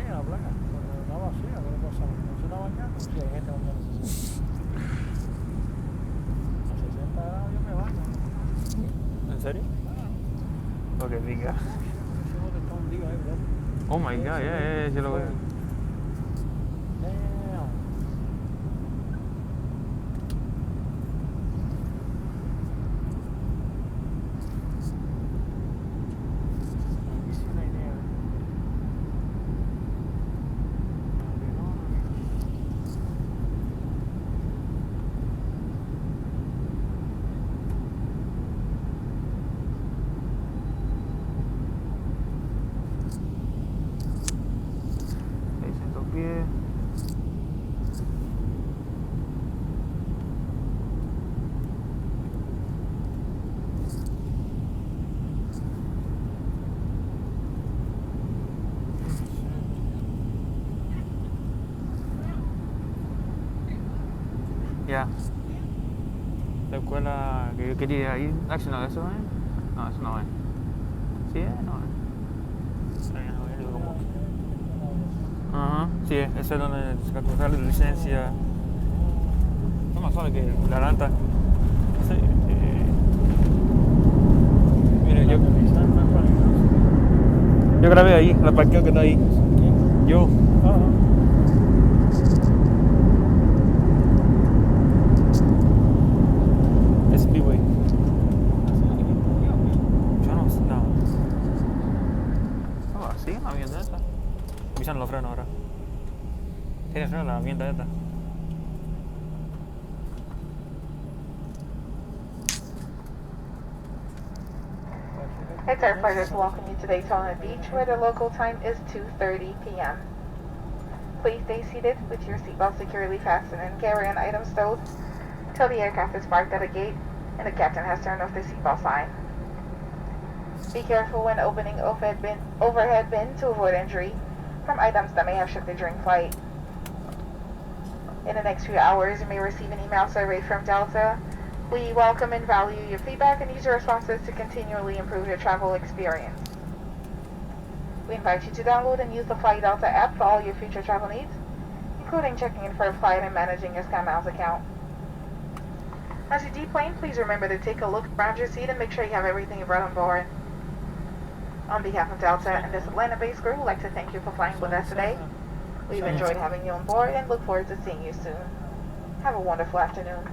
en la playa, cuando está vacía, ¿qué le pasa? ¿No se está bañando? Sí, hay gente bañándose. A 60 grados yo me baño. ¿En serio? Ok, venga. Ese bote está hundido ahí, bro. Oh my god, yeah, yo lo veo. Damn. Piscina y nieve. Pies. Ya. La escuela que yo quería ir. Actually, no, ¿eso es? No, eso no es. ¿Sí es? No es. Ajá, sí, ese es donde se calcula la licencia. No más solo que la lanta. Sí, mire, yo grabé ahí, la parqueo que está ahí. Yo. Es Speedway. Yo no sé, no. No, así, una mierda esta. Pisando los frenos ahora. Tiene freno la mierda esta. It's our pleasure to welcome you to Daytona Beach, where the local time is 2:30 p.m. Please stay seated with your seatbelt securely fastened and carry-on items stowed till the aircraft is parked at a gate and the captain has turned off the seatbelt sign. Be careful when opening overhead bin to avoid injury from items that may have shifted during flight. In the next few hours, you may receive an email survey from Delta. We welcome and value your feedback and use your responses to continually improve your travel experience. We invite you to download and use the Fly Delta app for all your future travel needs, including checking in for a flight and managing your SkyMiles account. As you deplane, please remember to take a look around your seat and make sure you have everything you brought on board. On behalf of Delta and this Atlanta-based crew, we'd like to thank you for flying with us today. We've enjoyed having you on board and look forward to seeing you soon. Have a wonderful afternoon.